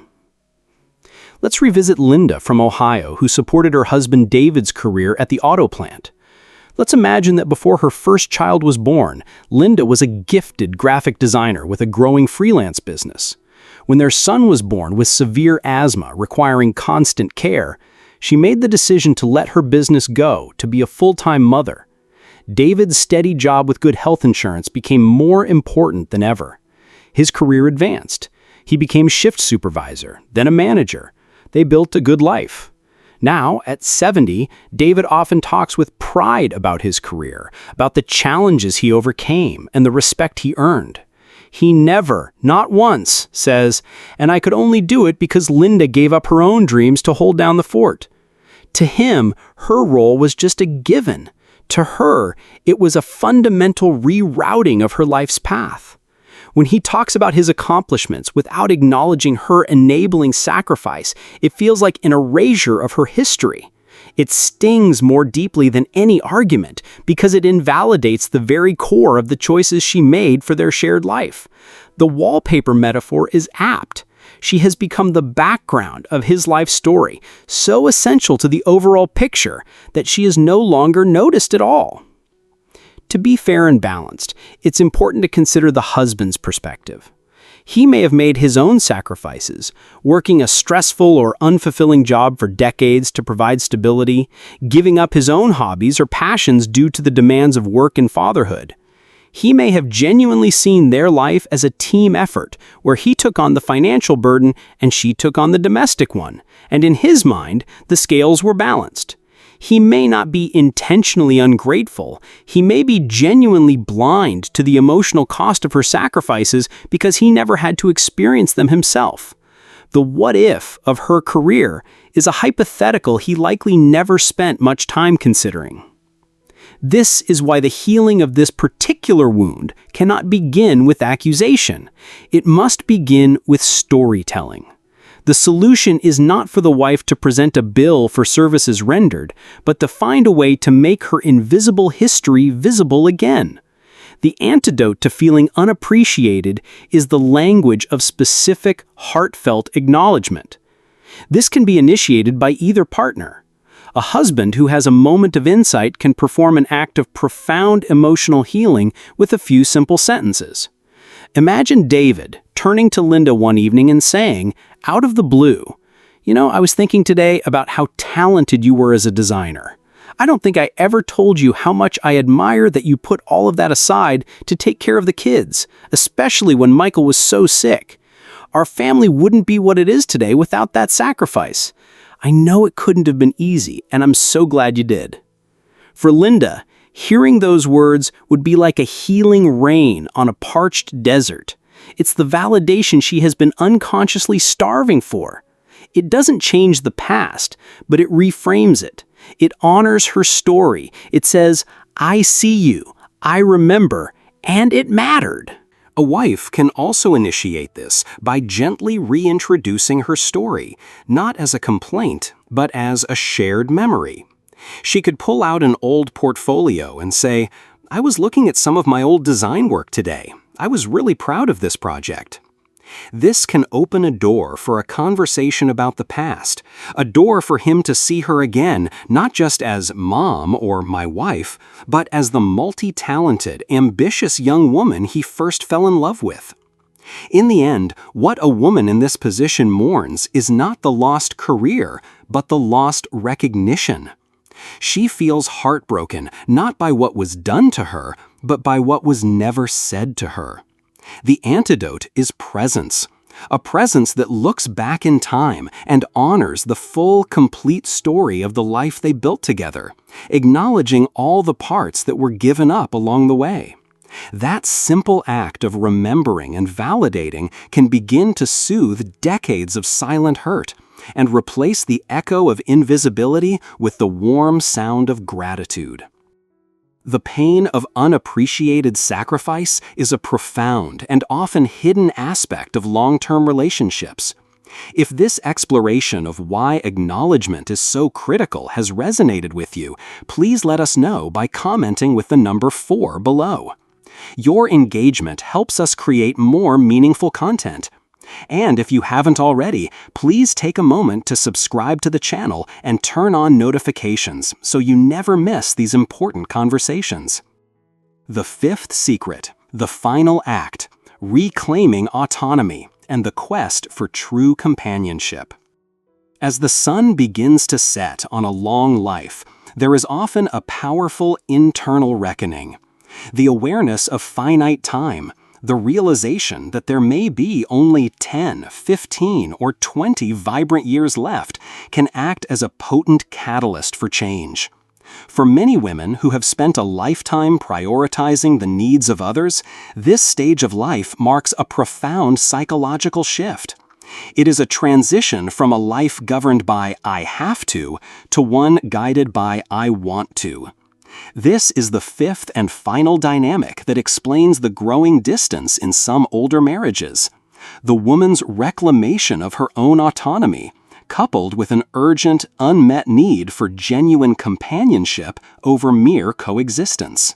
Let's revisit Linda from Ohio, who supported her husband David's career at the auto plant. Let's imagine that before her first child was born, Linda was a gifted graphic designer with a growing freelance business. When their son was born with severe asthma requiring constant care, she made the decision to let her business go to be a full-time mother. David's steady job with good health insurance became more important than ever. His career advanced. He became shift supervisor, then a manager. They built a good life. Now, at 70, David often talks with pride about his career, about the challenges he overcame and the respect he earned. He never, not once, says, "And I could only do it because Linda gave up her own dreams to hold down the fort." To him, her role was just a given. To her, it was a fundamental rerouting of her life's path. When he talks about his accomplishments without acknowledging her enabling sacrifice, it feels like an erasure of her history. It stings more deeply than any argument because it invalidates the very core of the choices she made for their shared life. The wallpaper metaphor is apt. She has become the background of his life story, so essential to the overall picture that she is no longer noticed at all. To be fair and balanced, it's important to consider the husband's perspective. He may have made his own sacrifices, working a stressful or unfulfilling job for decades to provide stability, giving up his own hobbies or passions due to the demands of work and fatherhood. He may have genuinely seen their life as a team effort, where he took on the financial burden and she took on the domestic one, and in his mind, the scales were balanced. He may not be intentionally ungrateful. He may be genuinely blind to the emotional cost of her sacrifices because he never had to experience them himself. The what if of her career is a hypothetical he likely never spent much time considering. This is why the healing of this particular wound cannot begin with accusation. It must begin with storytelling. The solution is not for the wife to present a bill for services rendered, but to find a way to make her invisible history visible again. The antidote to feeling unappreciated is the language of specific, heartfelt acknowledgement. This can be initiated by either partner. A husband who has a moment of insight can perform an act of profound emotional healing with a few simple sentences. Imagine David turning to Linda one evening and saying, out of the blue, I was thinking today about how talented you were as a designer. I don't think I ever told you how much I admire that you put all of that aside to take care of the kids, especially when Michael was so sick. Our family wouldn't be what it is today without that sacrifice. I know it couldn't have been easy, and I'm so glad you did." For Linda, hearing those words would be like a healing rain on a parched desert. It's the validation she has been unconsciously starving for. It doesn't change the past, but it reframes it. It honors her story. It says, "I see you, I remember, and it mattered." A wife can also initiate this by gently reintroducing her story, not as a complaint, but as a shared memory. She could pull out an old portfolio and say, "I was looking at some of my old design work today. I was really proud of this project." This can open a door for a conversation about the past, a door for him to see her again, not just as mom or my wife, but as the multi-talented, ambitious young woman he first fell in love with. In the end, what a woman in this position mourns is not the lost career, but the lost recognition. She feels heartbroken not by what was done to her, but by what was never said to her. The antidote is presence, a presence that looks back in time and honors the full, complete story of the life they built together, acknowledging all the parts that were given up along the way. That simple act of remembering and validating can begin to soothe decades of silent hurt and replace the echo of invisibility with the warm sound of gratitude. The pain of unappreciated sacrifice is a profound and often hidden aspect of long-term relationships. If this exploration of why acknowledgement is so critical has resonated with you, please let us know by commenting with the number 4 below. Your engagement helps us create more meaningful content. And if you haven't already, please take a moment to subscribe to the channel and turn on notifications so you never miss these important conversations. The fifth secret, the final act, reclaiming autonomy and the quest for true companionship. As the sun begins to set on a long life, there is often a powerful internal reckoning. The awareness of finite time, the realization that there may be only 10, 15, or 20 vibrant years left can act as a potent catalyst for change. For many women who have spent a lifetime prioritizing the needs of others, this stage of life marks a profound psychological shift. It is a transition from a life governed by "I have to" one guided by "I want to." This is the fifth and final dynamic that explains the growing distance in some older marriages. The woman's reclamation of her own autonomy, coupled with an urgent, unmet need for genuine companionship over mere coexistence.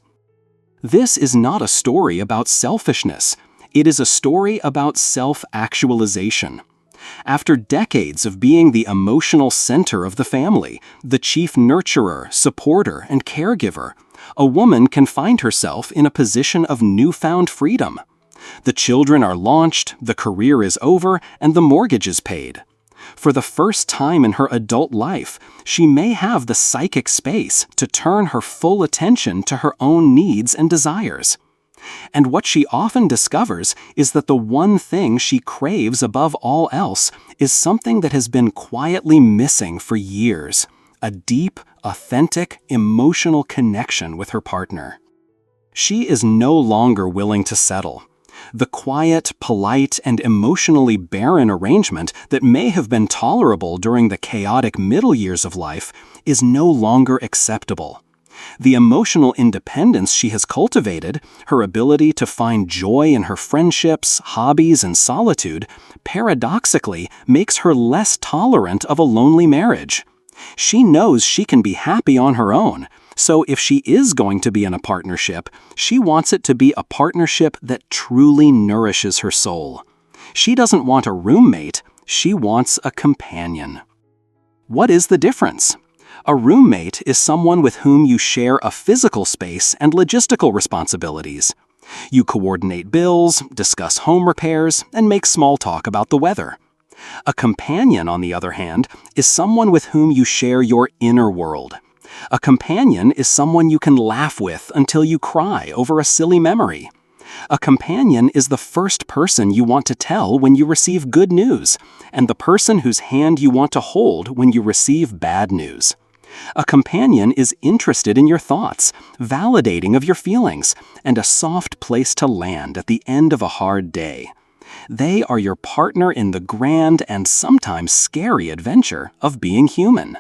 This is not a story about selfishness. It is a story about self-actualization. After decades of being the emotional center of the family, the chief nurturer, supporter, and caregiver, a woman can find herself in a position of newfound freedom. The children are launched, the career is over, and the mortgage is paid. For the first time in her adult life, she may have the psychic space to turn her full attention to her own needs and desires. And what she often discovers is that the one thing she craves above all else is something that has been quietly missing for years: a deep, authentic, emotional connection with her partner. She is no longer willing to settle. The quiet, polite, and emotionally barren arrangement that may have been tolerable during the chaotic middle years of life is no longer acceptable. The emotional independence she has cultivated, her ability to find joy in her friendships, hobbies, and solitude, paradoxically makes her less tolerant of a lonely marriage. She knows she can be happy on her own, so if she is going to be in a partnership, she wants it to be a partnership that truly nourishes her soul. She doesn't want a roommate, she wants a companion. What is the difference? A roommate is someone with whom you share a physical space and logistical responsibilities. You coordinate bills, discuss home repairs, and make small talk about the weather. A companion, on the other hand, is someone with whom you share your inner world. A companion is someone you can laugh with until you cry over a silly memory. A companion is the first person you want to tell when you receive good news, and the person whose hand you want to hold when you receive bad news. A companion is interested in your thoughts, validating of your feelings, and a soft place to land at the end of a hard day. They are your partner in the grand and sometimes scary adventure of being human.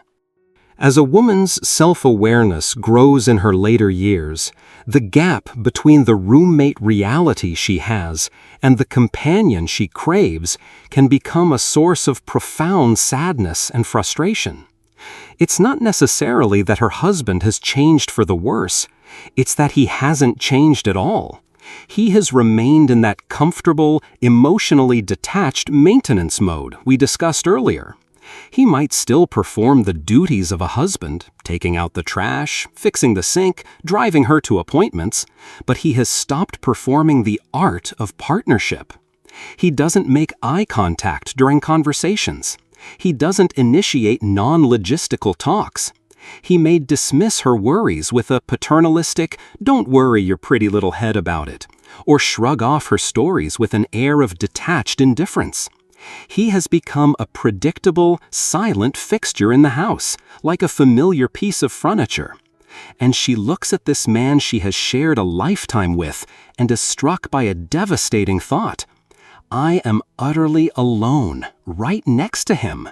As a woman's self-awareness grows in her later years, the gap between the roommate reality she has and the companion she craves can become a source of profound sadness and frustration. It's not necessarily that her husband has changed for the worse, it's that he hasn't changed at all. He has remained in that comfortable, emotionally detached maintenance mode we discussed earlier. He might still perform the duties of a husband, taking out the trash, fixing the sink, driving her to appointments, but he has stopped performing the art of partnership. He doesn't make eye contact during conversations. He doesn't initiate non-logistical talks. He may dismiss her worries with a paternalistic, "Don't worry your pretty little head about it," or shrug off her stories with an air of detached indifference. He has become a predictable, silent fixture in the house, like a familiar piece of furniture. And she looks at this man she has shared a lifetime with and is struck by a devastating thought. I am utterly alone, right next to him.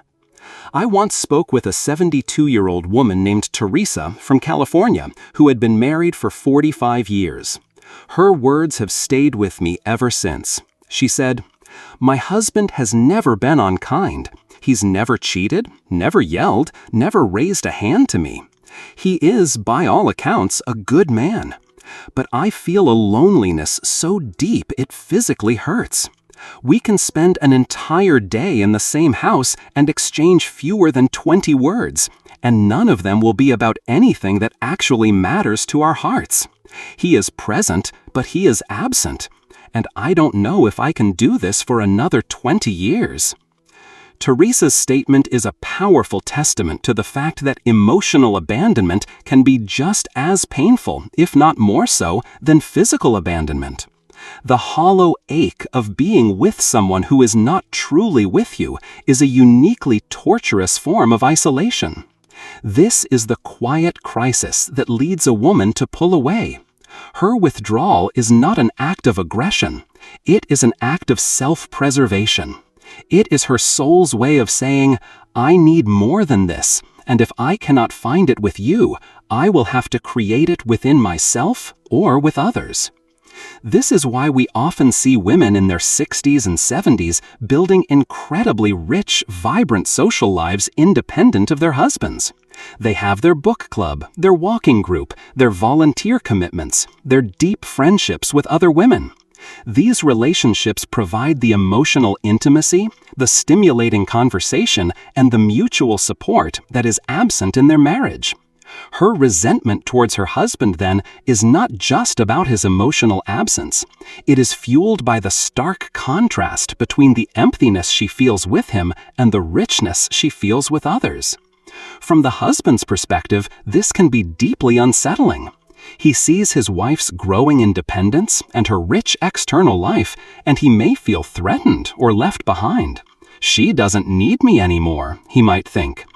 I once spoke with a 72-year-old woman named Teresa from California who had been married for 45 years. Her words have stayed with me ever since. She said, "My husband has never been unkind. He's never cheated, never yelled, never raised a hand to me. He is, by all accounts, a good man. But I feel a loneliness so deep it physically hurts. We can spend an entire day in the same house and exchange fewer than 20 words, and none of them will be about anything that actually matters to our hearts. He is present, but he is absent. And I don't know if I can do this for another 20 years. Teresa's statement is a powerful testament to the fact that emotional abandonment can be just as painful, if not more so, than physical abandonment. The hollow ache of being with someone who is not truly with you is a uniquely torturous form of isolation. This is the quiet crisis that leads a woman to pull away. Her withdrawal is not an act of aggression. It is an act of self-preservation. It is her soul's way of saying, I need more than this, and if I cannot find it with you, I will have to create it within myself or with others. This is why we often see women in their 60s and 70s building incredibly rich, vibrant social lives independent of their husbands. They have their book club, their walking group, their volunteer commitments, their deep friendships with other women. These relationships provide the emotional intimacy, the stimulating conversation, and the mutual support that is absent in their marriage. Her resentment towards her husband, then, is not just about his emotional absence. It is fueled by the stark contrast between the emptiness she feels with him and the richness she feels with others. From the husband's perspective, this can be deeply unsettling. He sees his wife's growing independence and her rich external life, and he may feel threatened or left behind. She doesn't need me anymore, he might think.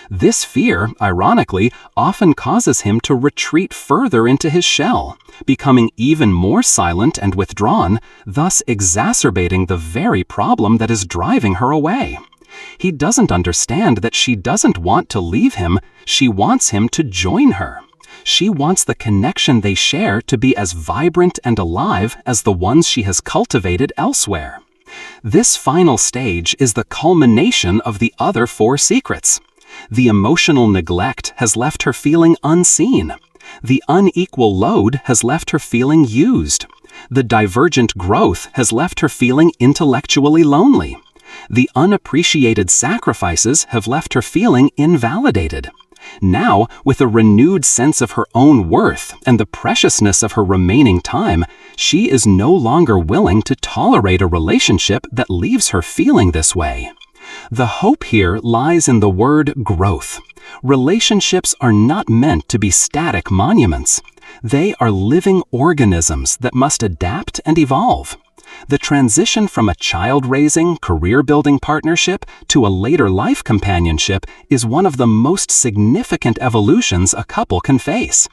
This fear, ironically, often causes him to retreat further into his shell, becoming even more silent and withdrawn, thus exacerbating the very problem that is driving her away. He doesn't understand that she doesn't want to leave him, she wants him to join her. She wants the connection they share to be as vibrant and alive as the ones she has cultivated elsewhere. This final stage is the culmination of the other 4 secrets. The emotional neglect has left her feeling unseen. The unequal load has left her feeling used. The divergent growth has left her feeling intellectually lonely. The unappreciated sacrifices have left her feeling invalidated. Now, with a renewed sense of her own worth and the preciousness of her remaining time, she is no longer willing to tolerate a relationship that leaves her feeling this way. The hope here lies in the word growth. Relationships are not meant to be static monuments. They are living organisms that must adapt and evolve. The transition from a child-raising, career-building partnership to a later life companionship is one of the most significant evolutions a couple can face.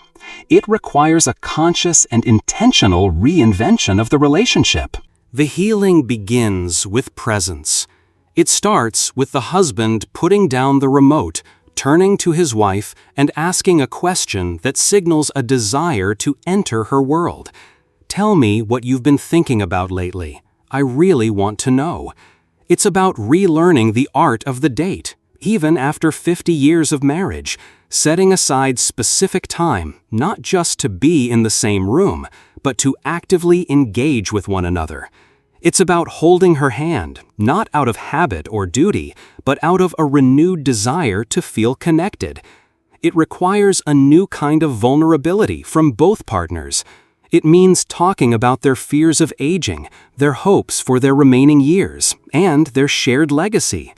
It requires a conscious and intentional reinvention of the relationship. The healing begins with presence. It starts with the husband putting down the remote, turning to his wife and asking a question that signals a desire to enter her world. "Tell me what you've been thinking about lately. I really want to know." It's about relearning the art of the date, even after 50 years of marriage, setting aside specific time, not just to be in the same room, but to actively engage with one another. It's about holding her hand, not out of habit or duty, but out of a renewed desire to feel connected. It requires a new kind of vulnerability from both partners. It means talking about their fears of aging, their hopes for their remaining years, and their shared legacy.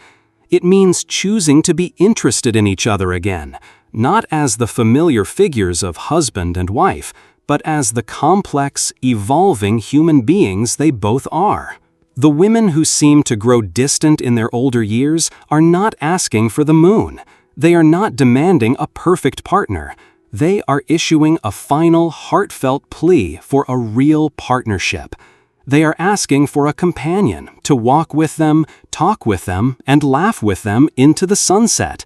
It means choosing to be interested in each other again, not as the familiar figures of husband and wife, but as the complex, evolving human beings they both are. The women who seem to grow distant in their older years are not asking for the moon. They are not demanding a perfect partner. They are issuing a final, heartfelt plea for a real partnership. They are asking for a companion to walk with them, talk with them, and laugh with them into the sunset.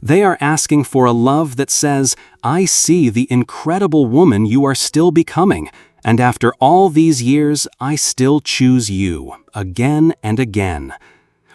They are asking for a love that says, "I see the incredible woman you are still becoming, and after all these years, I still choose you, again and again."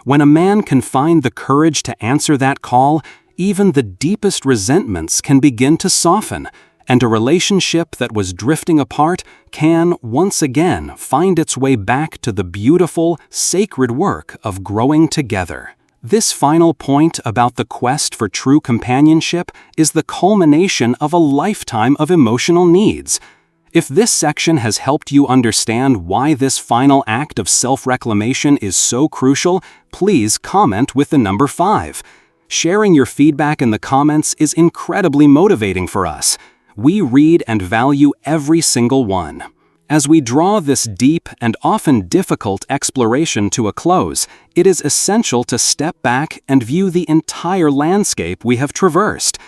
When a man can find the courage to answer that call, even the deepest resentments can begin to soften, and a relationship that was drifting apart can, once again, find its way back to the beautiful, sacred work of growing together. This final point about the quest for true companionship is the culmination of a lifetime of emotional needs. If this section has helped you understand why this final act of self-reclamation is so crucial, please comment with the number 5. Sharing your feedback in the comments is incredibly motivating for us. We read and value every single one. As we draw this deep and often difficult exploration to a close, it is essential to step back and view the entire landscape we have traversed.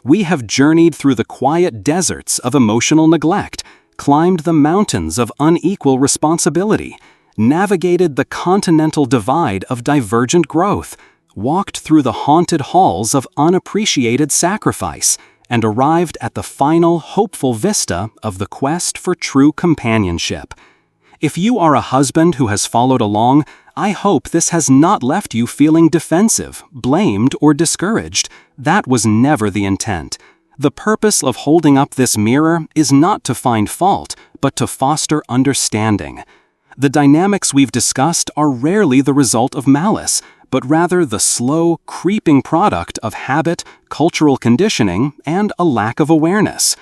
We have journeyed through the quiet deserts of emotional neglect, climbed the mountains of unequal responsibility, navigated the continental divide of divergent growth, walked through the haunted halls of unappreciated sacrifice, and arrived at the final hopeful vista of the quest for true companionship. If you are a husband who has followed along, I hope this has not left you feeling defensive, blamed, or discouraged. That was never the intent. The purpose of holding up this mirror is not to find fault, but to foster understanding. The dynamics we've discussed are rarely the result of malice, but rather the slow, creeping product of habit, cultural conditioning, and a lack of awareness.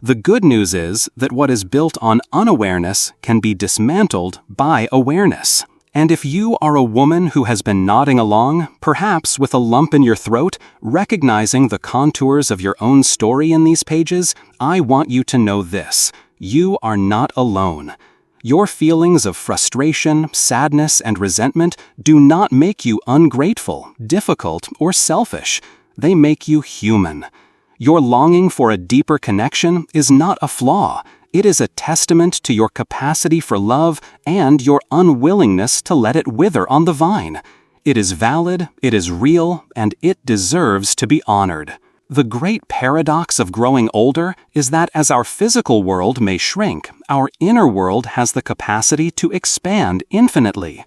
The good news is that what is built on unawareness can be dismantled by awareness. And if you are a woman who has been nodding along, perhaps with a lump in your throat, recognizing the contours of your own story in these pages, I want you to know this: you are not alone. Your feelings of frustration, sadness, and resentment do not make you ungrateful, difficult, or selfish. They make you human. Your longing for a deeper connection is not a flaw. It is a testament to your capacity for love and your unwillingness to let it wither on the vine. It is valid, it is real, and it deserves to be honored. The great paradox of growing older is that as our physical world may shrink, our inner world has the capacity to expand infinitely.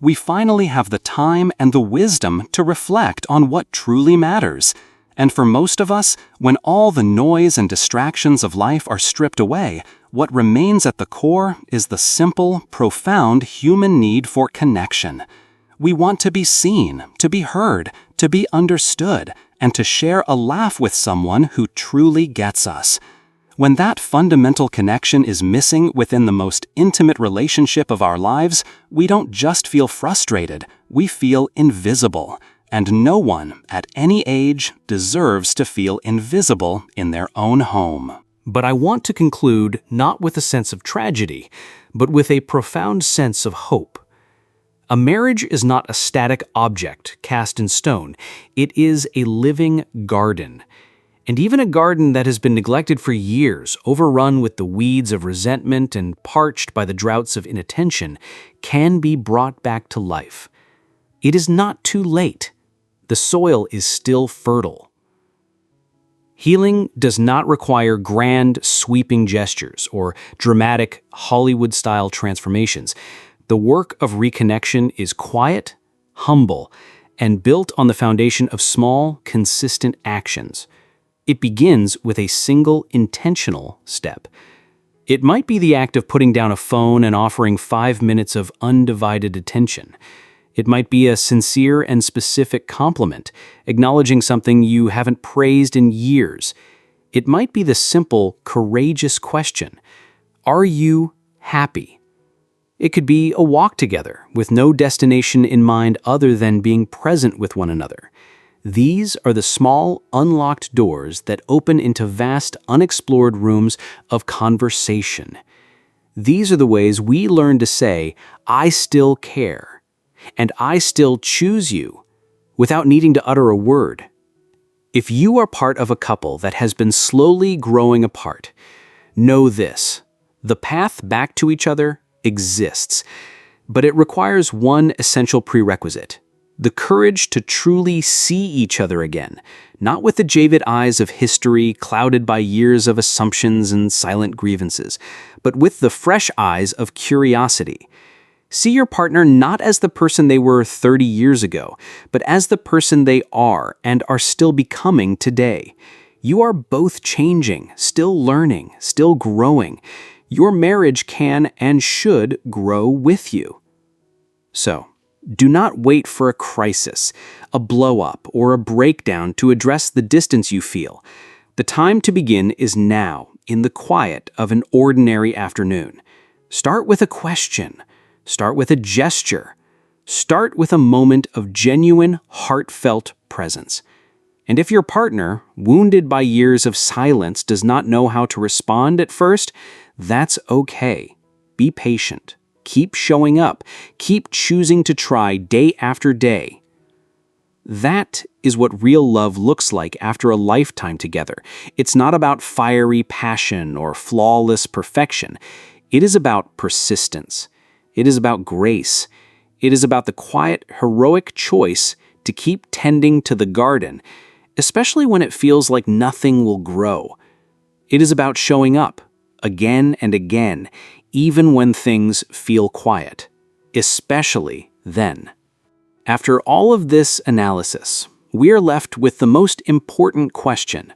We finally have the time and the wisdom to reflect on what truly matters. And for most of us, when all the noise and distractions of life are stripped away, what remains at the core is the simple, profound human need for connection. We want to be seen, to be heard, to be understood, and to share a laugh with someone who truly gets us. When that fundamental connection is missing within the most intimate relationship of our lives, we don't just feel frustrated, we feel invisible. And no one, at any age, deserves to feel invisible in their own home. But I want to conclude not with a sense of tragedy, but with a profound sense of hope. A marriage is not a static object cast in stone. It is a living garden. And even a garden that has been neglected for years, overrun with the weeds of resentment and parched by the droughts of inattention, can be brought back to life. It is not too late. The soil is still fertile. Healing does not require grand, sweeping gestures or dramatic, Hollywood-style transformations. The work of reconnection is quiet, humble, and built on the foundation of small, consistent actions. It begins with a single, intentional step. It might be the act of putting down a phone and offering 5 minutes of undivided attention. It might be a sincere and specific compliment, acknowledging something you haven't praised in years. It might be the simple, courageous question, "Are you happy?" It could be a walk together, with no destination in mind other than being present with one another. These are the small, unlocked doors that open into vast, unexplored rooms of conversation. These are the ways we learn to say, "I still care," and "I still choose you," without needing to utter a word. If you are part of a couple that has been slowly growing apart, know this: the path back to each other exists, but it requires one essential prerequisite: the courage to truly see each other again, not with the jaded eyes of history clouded by years of assumptions and silent grievances, but with the fresh eyes of curiosity. See your partner not as the person they were 30 years ago, but as the person they are and are still becoming today. You are both changing, still learning, still growing. Your marriage can and should grow with you. So, do not wait for a crisis, a blow-up, or a breakdown to address the distance you feel. The time to begin is now, in the quiet of an ordinary afternoon. Start with a question. Start with a gesture. Start with a moment of genuine, heartfelt presence. And if your partner, wounded by years of silence, does not know how to respond at first, that's okay. Be patient. Keep showing up. Keep choosing to try day after day. That is what real love looks like after a lifetime together. It's not about fiery passion or flawless perfection. It is about persistence. It is about grace. It is about the quiet, heroic choice to keep tending to the garden, especially when it feels like nothing will grow. It is about showing up, again and again, even when things feel quiet, especially then. After all of this analysis, we are left with the most important question.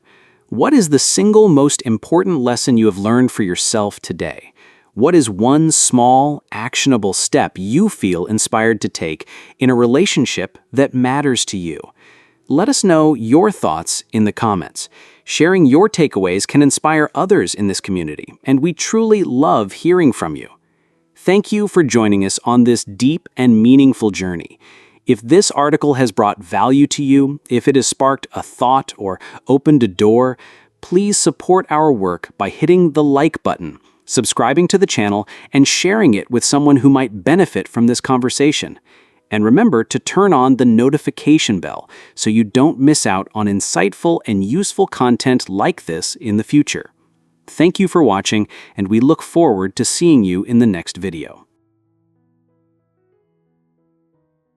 What is the single most important lesson you have learned for yourself today? What is one small, actionable step you feel inspired to take in a relationship that matters to you? Let us know your thoughts in the comments. Sharing your takeaways can inspire others in this community, and we truly love hearing from you. Thank you for joining us on this deep and meaningful journey. If this article has brought value to you, if it has sparked a thought or opened a door, please support our work by hitting the like button, subscribing to the channel, and sharing it with someone who might benefit from this conversation. And remember to turn on the notification bell so you don't miss out on insightful and useful content like this in the future. Thank you for watching, and we look forward to seeing you in the next video.